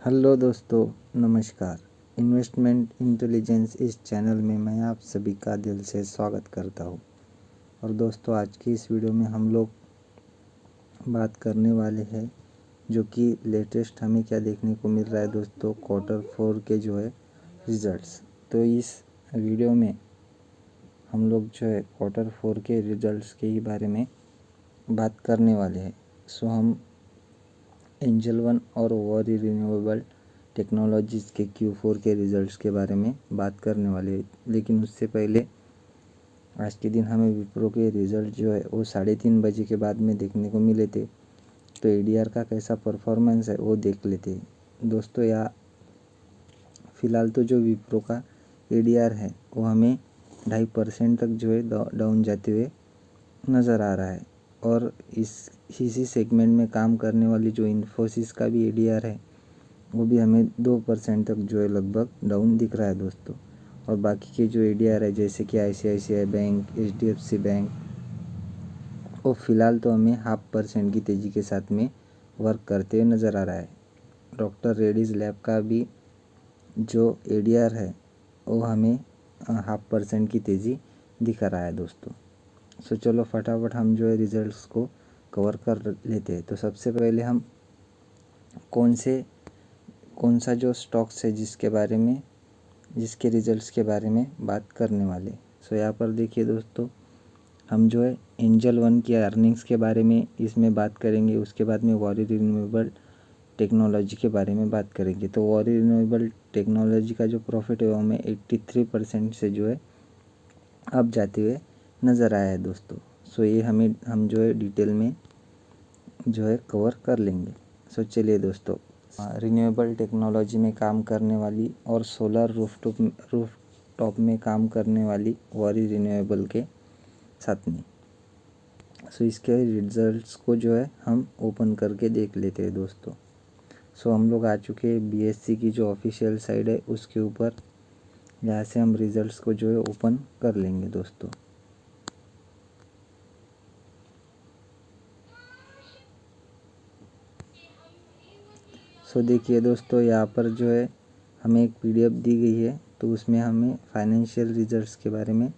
Hello दोस्तों, नमस्कार। Investment intelligence इस चैनल में मैं आप सभी का दिल से स्वागत करता हूँ। और दोस्तों, आज की इस वीडियो में हम लोग बात करने वाले हैं जो कि लेटेस्ट हमें क्या देखने को मिल रहा है दोस्तों, Q4 के जो है रिज़ल्ट्स। तो इस वीडियो में हम लोग जो है Q4 के रिज़ल्ट्स के ही बारे में बात करने वाले हैं। सो हम एंजल वन और वॉरी रिन्यूएबल टेक्नोलॉजीज़ के Q4 के रिज़ल्ट्स के बारे में बात करने वाले हैं। लेकिन उससे पहले आज के दिन हमें विप्रो के रिज़ल्ट जो है वो 3:30 बजे के बाद में देखने को मिले थे। तो एडीआर का कैसा परफॉर्मेंस है वो देख लेते हैं दोस्तों। या फ़िलहाल तो जो विप्रो का एडीआर है वो हमें 2.5% तक जो है डाउन जाते हुए नज़र आ रहा है। और इसी सेगमेंट में काम करने वाली जो इन्फोसिस का भी एडीआर है वो भी हमें 2% तक जो है लगभग डाउन दिख रहा है दोस्तों। और बाकी के जो एडीआर है जैसे कि आईसीआईसीआई बैंक, एचडीएफसी बैंक, वो फ़िलहाल तो हमें 0.5% की तेज़ी के साथ में वर्क करते हुए नज़र आ रहा है। डॉक्टर रेड्डीज़ लैब का भी जो एडीआर है वो हमें 0.5% की तेज़ी दिखा रहा है दोस्तों। सो चलो फटाफट हम जो है रिज़ल्ट्स को कवर कर लेते हैं। तो सबसे पहले हम कौन सा जो स्टॉक्स है जिसके रिज़ल्ट्स के बारे में बात करने वाले। सो यहाँ पर देखिए दोस्तों, हम जो है एंजल वन की अर्निंग्स के बारे में इसमें बात करेंगे। उसके बाद में वॉरी रिन्यूएबल टेक्नोलॉजी के बारे में बात करेंगे। तो वॉरी रिन्यूएबल टेक्नोलॉजी का जो प्रॉफिट है वो हमें 83% से जो है अब जाते हुए नज़र आया है दोस्तों। सो ये हम जो है डिटेल में जो है कवर कर लेंगे। सो चलिए दोस्तों, रिन्यूएबल टेक्नोलॉजी में काम करने वाली और सोलर रूफटॉप में काम करने वाली वॉरी रिन्यूएबल के साथ में। सो इसके रिजल्ट्स को जो है हम ओपन करके देख लेते हैं दोस्तों। सो हम लोग आ चुके हैं बीएससी की जो ऑफिशियल साइट है उसके ऊपर। यहाँ से हम रिजल्ट्स को जो है ओपन कर लेंगे दोस्तों। सो देखिए दोस्तों, यहाँ पर जो है हमें एक पीडीएफ दी गई है। तो उसमें हमें फाइनेंशियल रिजल्ट्स के बारे में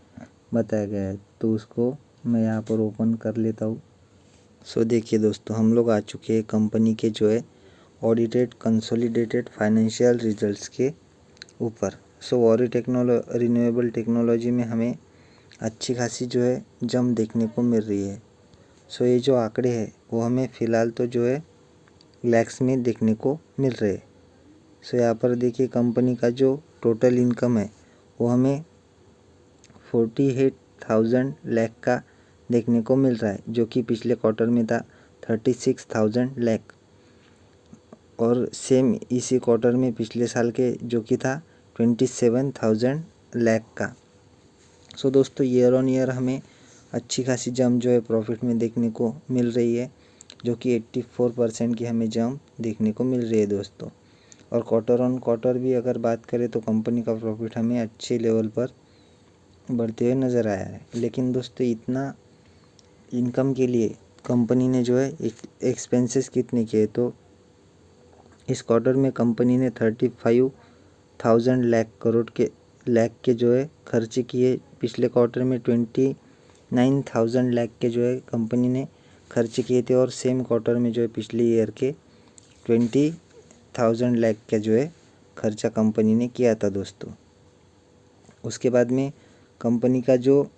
बताया गया है। तो उसको मैं यहाँ पर ओपन कर लेता हूँ। सो देखिए दोस्तों, हम लोग आ चुके हैं कंपनी के जो है ऑडिटेड कंसोलिडेटेड फाइनेंशियल रिजल्ट्स के ऊपर। सो वॉरी रिन्यूएबल टेक्नोलॉजी में हमें अच्छी खासी जो है जंप देखने को मिल रही है। सो ये जो आंकड़े हैं वो हमें फ़िलहाल तो जो है लैक्स में देखने को मिल रहे हैं। सो यहाँ पर देखिए कंपनी का जो टोटल इनकम है वो हमें 48,000 लाख का देखने को मिल रहा है, जो कि पिछले क्वार्टर में था 36,000 लाख। और सेम इसी क्वार्टर में पिछले साल के जो कि था 27,000 लाख का। सो दोस्तों, ईयर ऑन ईयर हमें अच्छी खासी जंप जो है प्रॉफिट में देखने को मिल रही है, जो कि 84% की हमें जंप देखने को मिल रही है दोस्तों। और क्वार्टर ऑन क्वार्टर भी अगर बात करें तो कंपनी का प्रॉफिट हमें अच्छे लेवल पर बढ़ते हुए नज़र आया है। लेकिन दोस्तों, इतना इनकम के लिए कंपनी ने जो है एक्सपेंसेस कितने किए, तो इस क्वार्टर में कंपनी ने 35,000 लाख के जो है खर्चे किए। पिछले क्वार्टर में 29,000 लाख के जो है कंपनी ने खर्चे किए थे। और सेम क्वार्टर में जो है पिछले ईयर के 20,000 लाख का जो है खर्चा कंपनी ने किया था दोस्तों। उसके बाद में कंपनी का जो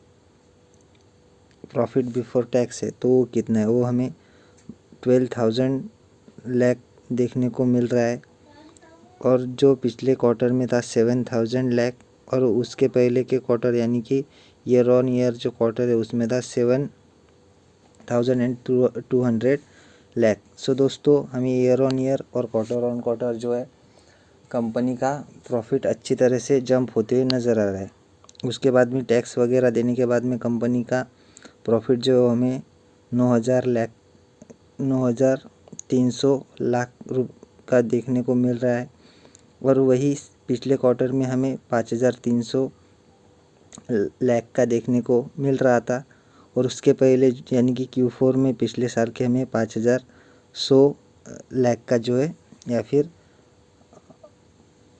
प्रॉफिट बिफोर टैक्स है तो वो कितना है, वो हमें 12,000 लाख देखने को मिल रहा है। और जो पिछले क्वार्टर में था 7,000 लाख, और उसके पहले के क्वार्टर यानी कि ईयर ऑन ईयर जो क्वार्टर है उसमें था 7,200 लाख। सो दोस्तों, हमें ईयर ऑन ईयर और क्वार्टर ऑन क्वार्टर जो है कंपनी का प्रॉफिट अच्छी तरह से जंप होते हुए नज़र आ रहा है। उसके बाद में टैक्स वगैरह देने के बाद में कंपनी का प्रॉफिट जो हमें 9,300 लाख का देखने को मिल रहा है। और वही पिछले क्वार्टर में हमें 5,300 लाख का देखने को मिल रहा था। और उसके पहले यानी कि Q4 में पिछले साल के हमें 5,100 लाख का जो है या फिर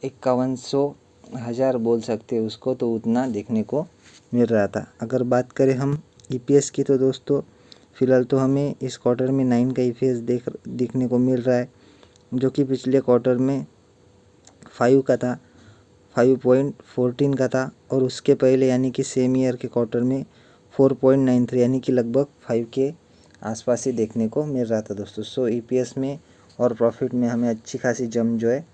5100 हज़ार बोल सकते हैं उसको, तो उतना देखने को मिल रहा था। अगर बात करें हम ईपीएस की, तो दोस्तों फ़िलहाल तो हमें इस क्वार्टर में 9 का ईपीएस देखने को मिल रहा है, जो कि पिछले क्वार्टर में 5 का था, 5.14 का था, और उसके पहले यानी कि सेम ईयर के क्वार्टर में 4.93 यानी कि लगभग 5 के आसपास ही देखने को मिल रहा था दोस्तों। सो ईपीएस में और प्रॉफिट में हमें अच्छी खासी जंप जो है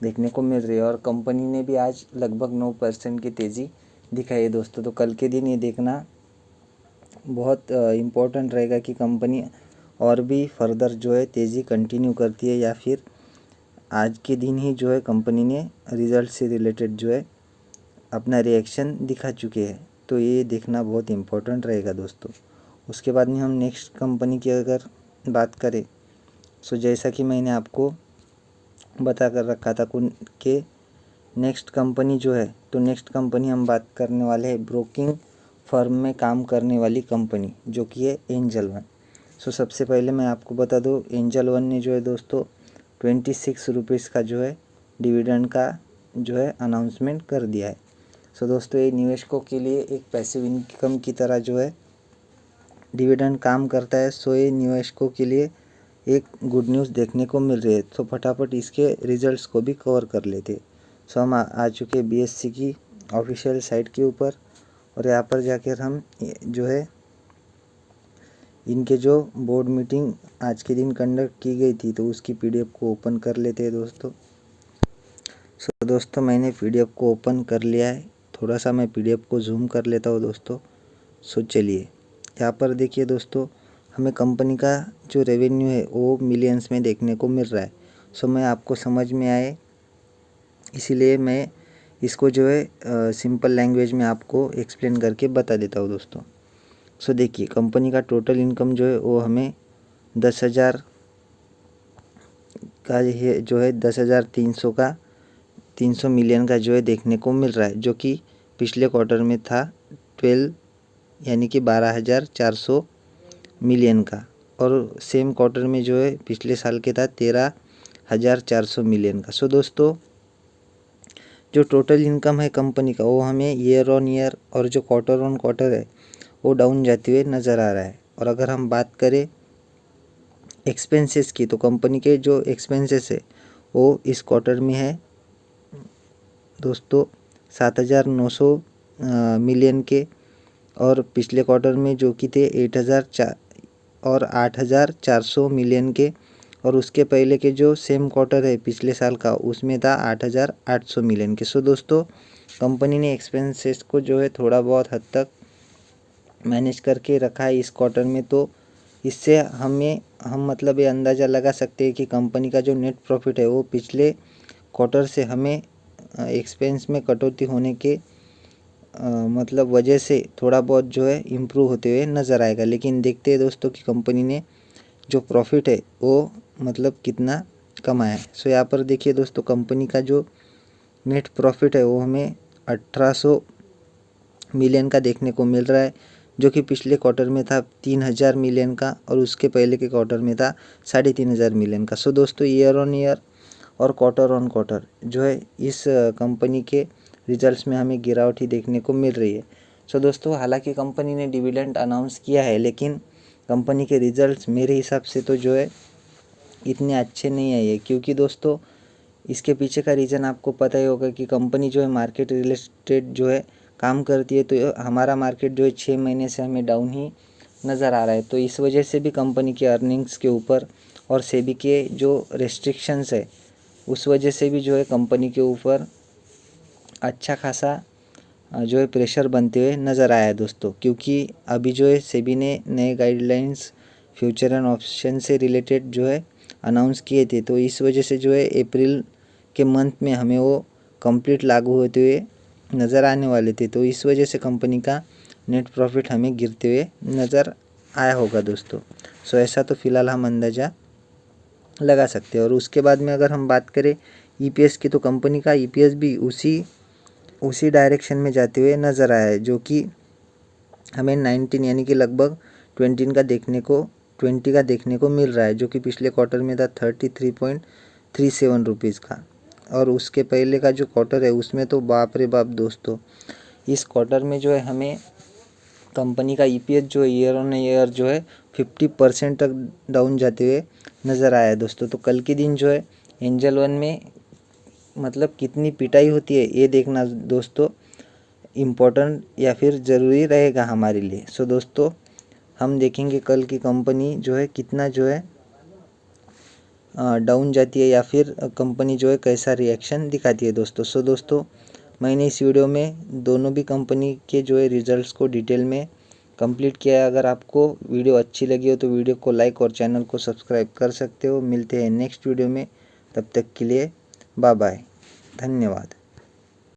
देखने को मिल रही है, और कंपनी ने भी आज लगभग 9% की तेज़ी दिखाई है दोस्तों। तो कल के दिन ये देखना बहुत इम्पोर्टेंट रहेगा कि कंपनी और भी फर्दर जो है तेज़ी कंटिन्यू करती है, या फिर आज के दिन ही जो है कंपनी ने रिज़ल्ट से रिलेटेड जो है अपना रिएक्शन दिखा चुके हैं। तो ये देखना बहुत इम्पोर्टेंट रहेगा दोस्तों। उसके बाद में हम नेक्स्ट कंपनी की अगर बात करें, सो जैसा कि मैंने आपको बता कर रखा था कि नेक्स्ट कंपनी जो है, तो नेक्स्ट कंपनी हम बात करने वाले हैं ब्रोकिंग फर्म में काम करने वाली कंपनी, जो कि है एंजल वन। सो सबसे पहले मैं आपको बता दूं, एंजल वन ने जो है दोस्तों 26 रुपीज़ का जो है डिविडेंड का जो है अनाउंसमेंट कर दिया है। सो दोस्तों ये निवेशकों के लिए एक पैसिव इनकम की तरह जो है डिविडेंड काम करता है। सो ये निवेशकों के लिए एक गुड न्यूज़ देखने को मिल रही है। तो फटाफट इसके रिजल्ट्स को भी कवर कर लेते। सो हम आ चुके बीएससी की ऑफिशियल साइट के ऊपर, और यहाँ पर जाकर हम जो है इनके जो बोर्ड मीटिंग आज के दिन कंडक्ट की गई थी, तो उसकी पीडीएफ को ओपन कर लेते हैं दोस्तों। सो दोस्तों मैंने पीडीएफ को ओपन कर लिया है। थोड़ा सा मैं पीडीएफ को जूम कर लेता हूँ दोस्तों। सो चलिए यहाँ पर देखिए दोस्तों, हमें कंपनी का जो रेवेन्यू है वो मिलियंस में देखने को मिल रहा है। सो मैं आपको समझ में आए इसीलिए मैं इसको जो है सिंपल लैंग्वेज में आपको एक्सप्लेन करके बता देता हूँ दोस्तों। सो देखिए कंपनी का टोटल इनकम जो है वो हमें 10,000 का है, जो है 10,300 का 300 मिलियन का जो है देखने को मिल रहा है, जो कि पिछले क्वार्टर में था 12 यानी कि 12,400 मिलियन का, और सेम क्वार्टर में जो है पिछले साल के था 13,400 मिलियन का। सो दोस्तों जो टोटल इनकम है कंपनी का वो हमें ईयर ऑन ईयर और जो क्वार्टर ऑन क्वार्टर है वो डाउन जाते हुए नज़र आ रहा है। और अगर हम बात करें एक्सपेंसेस की, तो कंपनी के जो एक्सपेंसेस है वो इस क्वार्टर में है दोस्तों 7,900 मिलियन के, और पिछले क्वार्टर में जो कि थे 8,400 मिलियन के, और उसके पहले के जो सेम क्वार्टर है पिछले साल का उसमें था 8,800 मिलियन के। सो दोस्तों कंपनी ने एक्सपेंसेस को जो है थोड़ा बहुत हद तक मैनेज करके रखा है इस क्वार्टर में। तो इससे हम मतलब ये अंदाज़ा लगा सकते हैं कि कंपनी का जो नेट प्रॉफिट है वो पिछले क्वार्टर से हमें एक्सपेंस में कटौती होने के मतलब वजह से थोड़ा बहुत जो है इम्प्रूव होते हुए नज़र आएगा। लेकिन देखते हैं दोस्तों कि कंपनी ने जो प्रॉफिट है वो मतलब कितना कमाया है। सो यहाँ पर देखिए दोस्तों कंपनी का जो नेट प्रॉफिट है वो हमें 1,800 मिलियन का देखने को मिल रहा है, जो कि पिछले क्वार्टर में था 3,000 मिलियन का, और उसके पहले के क्वार्टर में था 3,500 मिलियन का। सो दोस्तों ईयर ऑन ईयर और क्वार्टर ऑन क्वार्टर जो है इस कंपनी के रिजल्ट्स में हमें गिरावट ही देखने को मिल रही है। सो दोस्तों हालांकि कंपनी ने डिविडेंड अनाउंस किया है, लेकिन कंपनी के रिजल्ट्स मेरे हिसाब से तो जो है इतने अच्छे नहीं आए हैं, क्योंकि दोस्तों इसके पीछे का रीज़न आपको पता ही होगा कि कंपनी जो है मार्केट रिलेटेड जो है काम करती है। तो हमारा मार्केट जो है 6 महीने से हमें डाउन ही नज़र आ रहा है। तो इस वजह से भी कंपनी के अर्निंग्स के ऊपर और सेबी के जो रेस्ट्रिक्शंस है उस वजह से भी जो है कंपनी के ऊपर अच्छा खासा जो है प्रेशर बनते हुए नज़र आया है दोस्तों। क्योंकि अभी जो है सेबी ने नए गाइडलाइंस फ्यूचर एंड ऑप्शन से रिलेटेड जो है अनाउंस किए थे, तो इस वजह से जो है अप्रैल के मंथ में हमें वो कंप्लीट लागू होते हुए नज़र आने वाले थे। तो इस वजह से कंपनी का नेट प्रॉफिट हमें गिरते हुए नज़र आया होगा दोस्तों। सो ऐसा तो फ़िलहाल हम अंदाज़ा लगा सकते हैं। और उसके बाद में अगर हम बात करें ईपीएस की, तो कंपनी का ईपीएस भी उसी डायरेक्शन में जाते हुए नज़र आया है, जो कि हमें 19 यानी कि लगभग 20 का देखने को मिल रहा है, जो कि पिछले क्वार्टर में था 33.37 रुपीज़ का। और उसके पहले का जो क्वार्टर है उसमें तो बाप रे बाप दोस्तों, इस क्वार्टर में जो है हमें कंपनी का ईपीएस जो है ईयर ऑन ईयर जो है 50% तक डाउन जाते हुए नज़र आया है दोस्तों। तो कल के दिन जो है एंजल वन में मतलब कितनी पिटाई होती है ये देखना दोस्तों इम्पोर्टेंट या फिर ज़रूरी रहेगा हमारे लिए। सो दोस्तों हम देखेंगे कल की कंपनी जो है कितना जो है डाउन जाती है या फिर कंपनी जो है कैसा रिएक्शन दिखाती है दोस्तों। सो दोस्तों मैंने इस वीडियो में दोनों भी कंपनी के जो है रिजल्ट्स को डिटेल में कंप्लीट किया है। अगर आपको वीडियो अच्छी लगी हो तो वीडियो को लाइक और चैनल को सब्सक्राइब कर सकते हो। मिलते हैं नेक्स्ट वीडियो में, तब तक के लिए बाय बाय, धन्यवाद।